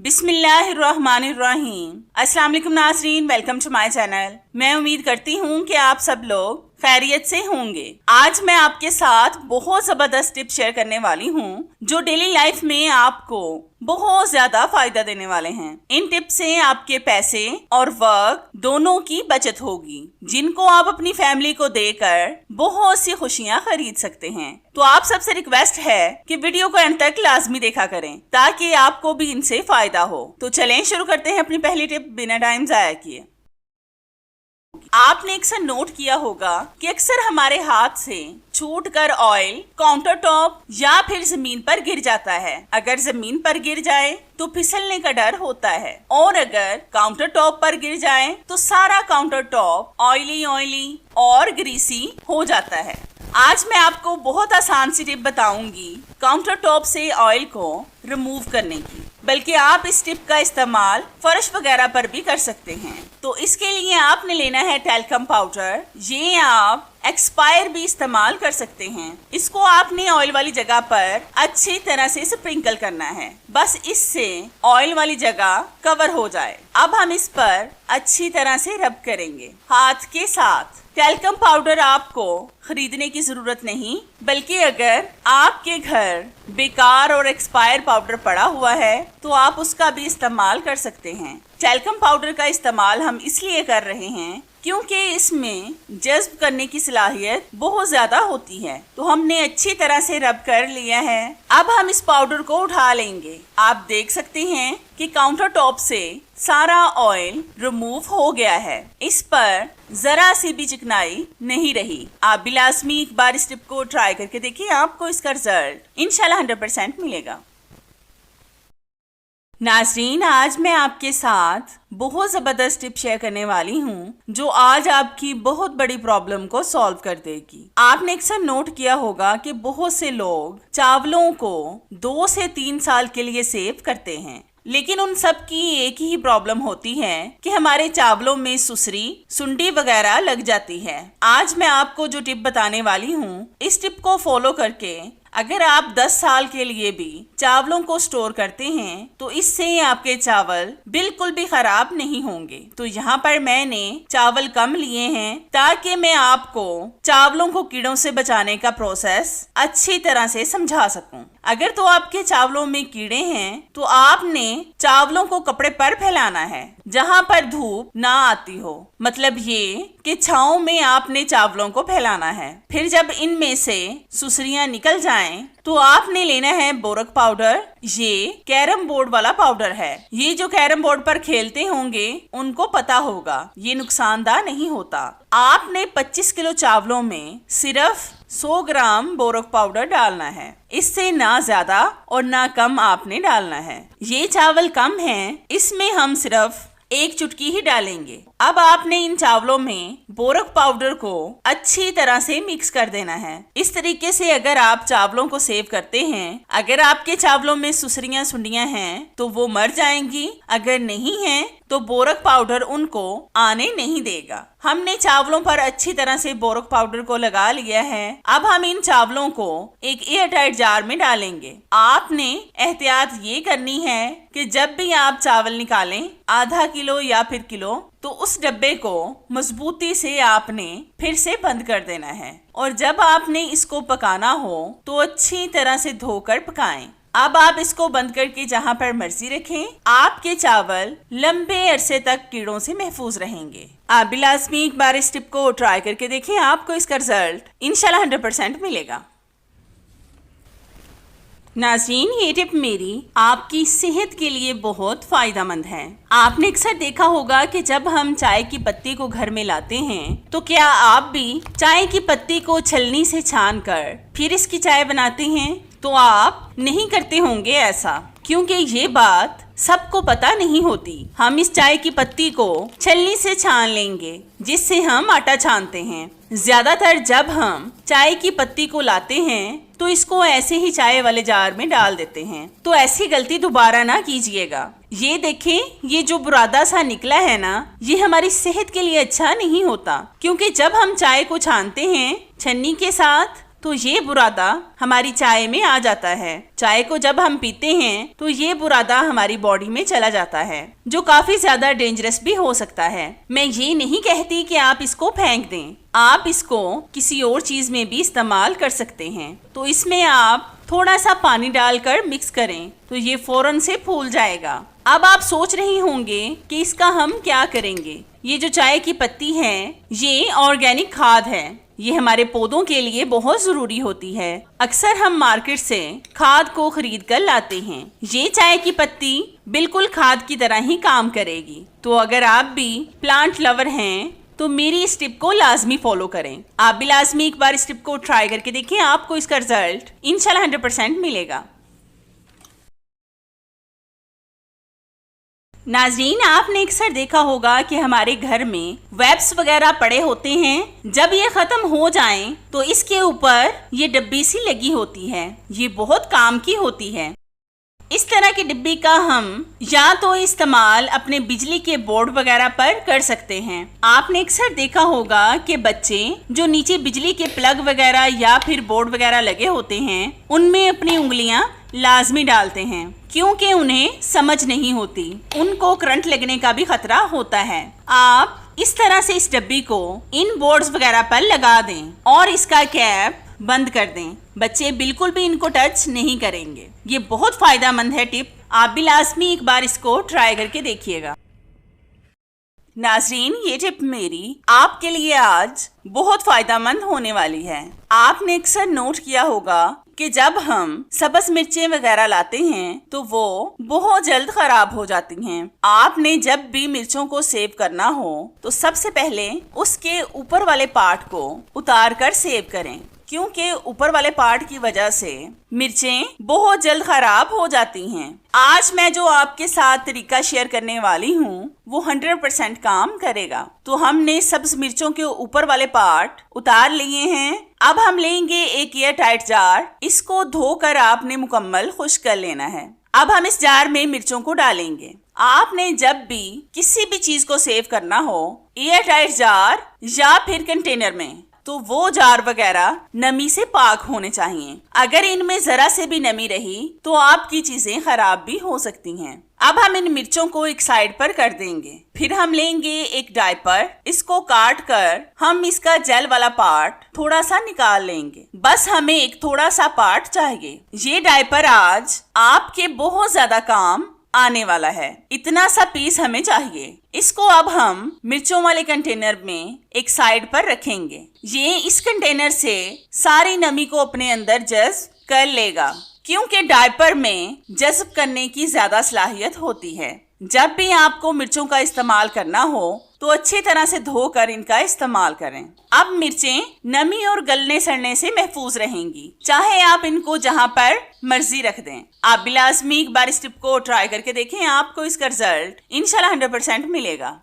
बिस्मिल्लाहिर्रहमानिर्रहीम। अस्सलाम वालेकुम नाज़रीन, वेलकम टू माय चैनल। मैं उम्मीद करती हूँ कि आप सब लोग खैरियत से होंगे। आज मैं आपके साथ बहुत ज़बरदस्त टिप्स शेयर करने वाली हूँ जो डेली लाइफ में आपको बहुत ज्यादा फायदा देने वाले हैं। इन टिप्स से आपके पैसे और वक्त दोनों की बचत होगी, जिनको आप अपनी फैमिली को देकर बहुत सी खुशियाँ खरीद सकते हैं। तो आप सबसे रिक्वेस्ट है कि वीडियो को एंड तक लाजमी देखा करें ताकि आपको भी इनसे फायदा हो। तो चलें शुरू करते हैं अपनी पहली टिप बिना टाइम जाया किए। आपने अक्सर नोट किया होगा कि अक्सर हमारे हाथ से छूटकर ऑयल काउंटर टॉप या फिर जमीन पर गिर जाता है। अगर जमीन पर गिर जाए तो फिसलने का डर होता है, और अगर काउंटर टॉप पर गिर जाए तो सारा काउंटर टॉप ऑयली और ग्रीसी हो जाता है। आज मैं आपको बहुत आसान सी टिप बताऊंगी काउंटर टॉप से ऑयल को रिमूव करने की, बल्कि आप इस टिप का इस्तेमाल फर्श वगैरह पर भी कर सकते हैं। तो इसके लिए आपने लेना है टैल्कम पाउडर। ये आप एक्सपायर भी इस्तेमाल कर सकते हैं। इसको आपने ऑयल वाली जगह पर अच्छी तरह से स्प्रिंकल करना है, बस इससे ऑयल वाली जगह कवर हो जाए। अब हम इस पर अच्छी तरह से रब करेंगे हाथ के साथ। टैल्कम पाउडर आपको खरीदने की जरूरत नहीं, बल्कि अगर आपके घर बेकार और एक्सपायर पाउडर पड़ा हुआ है तो आप उसका भी इस्तेमाल कर सकते हैं। टैल्कम पाउडर का इस्तेमाल हम इसलिए कर रहे हैं क्योंकि इसमें जज्ब करने की सलाहियत बहुत ज्यादा होती है। तो हमने अच्छी तरह से रब कर लिया है। अब हम इस पाउडर को उठा लेंगे। आप देख सकते हैं कि काउंटर टॉप से सारा ऑयल रिमूव हो गया है। इस पर जरा सी भी चिकनाई नहीं रही। आप भी लाजमी एक बार इस टिप को ट्राई करके देखिए, आपको इसका रिजल्ट इंशाल्लाह 100% मिलेगा। नाज़रीन, आज मैं आपके साथ बहुत ज़बरदस्त टिप शेयर करने वाली हूँ जो आज आपकी बहुत बड़ी प्रॉब्लम को सॉल्व कर देगी। आपने अक्सर नोट किया होगा कि बहुत से लोग चावलों को 2 से 3 साल के लिए सेव करते हैं, लेकिन उन सब की एक ही प्रॉब्लम होती है कि हमारे चावलों में सुसरी सुंडी वगैरह लग जाती है। आज मैं आपको जो टिप बताने वाली हूँ, इस टिप को फॉलो करके अगर आप 10 साल के लिए भी चावलों को स्टोर करते हैं तो इससे आपके चावल बिल्कुल भी खराब नहीं होंगे। तो यहाँ पर मैंने चावल कम लिए हैं ताकि मैं आपको चावलों को कीड़ों से बचाने का प्रोसेस अच्छी तरह से समझा सकूं। अगर तो आपके चावलों में कीड़े हैं तो आपने चावलों को कपड़े पर फैलाना है जहाँ पर धूप ना आती हो, मतलब ये कि छांव में आपने चावलों को फैलाना है। फिर जब इनमें से सुसरियां निकल जाएं तो आपने लेना है बोरक पाउडर। ये कैरम बोर्ड वाला पाउडर है। ये जो कैरम बोर्ड पर खेलते होंगे उनको पता होगा, ये नुकसानदार नहीं होता। आपने 25 किलो चावलों में सिर्फ 100 ग्राम बोरक पाउडर डालना है। इससे ना ज्यादा और ना कम आपने डालना है। ये चावल कम हैं, इसमें हम सिर्फ 1 चुटकी ही डालेंगे। अब आपने इन चावलों में बोरक पाउडर को अच्छी तरह से मिक्स कर देना है। इस तरीके से अगर आप चावलों को सेव करते हैं, अगर आपके चावलों में सुसरियां सुंडियां हैं तो वो मर जाएंगी, अगर नहीं है तो बोरक पाउडर उनको आने नहीं देगा। हमने चावलों पर अच्छी तरह से बोरक पाउडर को लगा लिया है। अब हम इन चावलों को एक एयर टाइट जार में डालेंगे। आपने एहतियात ये करनी है कि जब भी आप चावल निकालें, आधा किलो या फिर किलो, तो उस डब्बे को मजबूती से आपने फिर से बंद कर देना है, और जब आपने इसको पकाना हो तो अच्छी तरह से धोकर पकाएं। अब आप इसको बंद करके जहाँ पर मर्जी रखें, आपके चावल लंबे अरसे तक कीड़ों से महफूज रहेंगे। आप भी लाजमी एक बार इस टिप को ट्राई करके देखें, आपको इसका रिजल्ट इंशाल्लाह 100% मिलेगा। नाज़रीन, ये टिप मेरी आपकी सेहत के लिए बहुत फायदेमंद है। आपने अक्सर देखा होगा कि जब हम चाय की पत्ती को घर में लाते हैं तो क्या आप भी चाय की पत्ती को छलनी से छान कर फिर इसकी चाय बनाते हैं? तो आप नहीं करते होंगे ऐसा, क्योंकि ये बात सबको पता नहीं होती। हम इस चाय की पत्ती को छलनी से छान लेंगे जिससे हम आटा छानते हैं। ज्यादातर जब हम चाय की पत्ती को लाते हैं तो इसको ऐसे ही चाय वाले जार में डाल देते हैं। तो ऐसी गलती दोबारा ना कीजिएगा। ये देखें, ये जो बुरादा सा निकला है ना, ये हमारी सेहत के लिए अच्छा नहीं होता, क्योंकि जब हम चाय को छानते हैं छन्नी के साथ तो ये बुरादा हमारी चाय में आ जाता है। चाय को जब हम पीते हैं तो ये बुरादा हमारी बॉडी में चला जाता है, जो काफी ज्यादा डेंजरस भी हो सकता है। मैं ये नहीं कहती कि आप इसको फेंक दें, आप इसको किसी और चीज में भी इस्तेमाल कर सकते हैं। तो इसमें आप थोड़ा सा पानी डालकर मिक्स करें तो ये फौरन से फूल जाएगा। अब आप सोच रही होंगे कि इसका हम क्या करेंगे। ये जो चाय की पत्ती है ये ऑर्गेनिक खाद है, ये हमारे पौधों के लिए बहुत जरूरी होती है। अक्सर हम मार्केट से खाद को खरीद कर लाते हैं। ये चाय की पत्ती बिल्कुल खाद की तरह ही काम करेगी। तो अगर आप भी प्लांट लवर हैं तो मेरी इस टिप को लाजमी फॉलो करें। आप भी लाजमी एक बार इस टिप को ट्राई करके देखें, आपको इसका रिजल्ट इंशाल्लाह 100% मिलेगा। नाज़रीन, आपने अक्सर देखा होगा कि हमारे घर में वेब्स वगैरह पड़े होते हैं। जब ये खत्म हो जाएं तो इसके ऊपर ये डब्बी सी लगी होती है, ये बहुत काम की होती है। इस तरह की डिब्बी का हम या तो इस्तेमाल अपने बिजली के बोर्ड वगैरह पर कर सकते हैं। आपने अक्सर देखा होगा कि बच्चे जो नीचे बिजली के प्लग वगैरह या फिर बोर्ड वगैरह लगे होते हैं उनमें अपनी उंगलियां लाजमी डालते हैं, क्योंकि उन्हें समझ नहीं होती, उनको करंट लगने का भी खतरा होता है। आप इस तरह से इस डब्बी को इन बोर्ड्स वगैरह पर लगा दें और इसका कैप बंद कर दें। बच्चे बिल्कुल भी इनको टच नहीं करेंगे। ये बहुत फायदेमंद है टिप, आप भी लाजमी एक बार इसको ट्राई करके देखिएगा। नाज़रीन, ये टिप मेरी आपके लिए आज बहुत फायदेमंद होने वाली है। आपने अक्सर नोट किया होगा कि जब हम सब्ज मिर्चें वगैरह लाते हैं तो वो बहुत जल्द खराब हो जाती हैं। आपने जब भी मिर्चों को सेव करना हो तो सबसे पहले उसके ऊपर वाले पार्ट को उतार कर सेव करें, क्योंकि ऊपर वाले पार्ट की वजह से मिर्चें बहुत जल्द खराब हो जाती हैं। आज मैं जो आपके साथ तरीका शेयर करने वाली हूँ वो 100% काम करेगा। तो हमने सब्ज मिर्चों के ऊपर वाले पार्ट उतार लिए हैं। अब हम लेंगे एक एयर टाइट जार, इसको धोकर आपने मुकम्मल खुश्क कर लेना है। अब हम इस जार में मिर्चों को डालेंगे। आपने जब भी किसी भी चीज को सेव करना हो एयर टाइट जार या फिर कंटेनर में, तो वो जार वगैरह नमी से पाक होने चाहिए। अगर इनमें जरा से भी नमी रही तो आपकी चीजें खराब भी हो सकती हैं। अब हम इन मिर्चों को एक साइड पर कर देंगे। फिर हम लेंगे एक डायपर, इसको काट कर हम इसका जेल वाला पार्ट थोड़ा सा निकाल लेंगे। बस हमें एक थोड़ा सा पार्ट चाहिए। ये डायपर आज आपके बहुत ज्यादा काम आने वाला है। इतना सा पीस हमें चाहिए। इसको अब हम मिर्चों वाले कंटेनर में एक साइड पर रखेंगे। ये इस कंटेनर से सारी नमी को अपने अंदर जज्ब कर लेगा, क्योंकि डायपर में जज्ब करने की ज्यादा सलाहियत होती है। जब भी आपको मिर्चों का इस्तेमाल करना हो तो अच्छी तरह से धोकर इनका इस्तेमाल करें। अब मिर्चें नमी और गलने सड़ने से महफूज रहेंगी, चाहे आप इनको जहां पर मर्जी रख दें। आप भी लाजमी एक बार इस टिप को ट्राई करके देखें, आपको इसका रिजल्ट इंशाल्लाह 100% मिलेगा।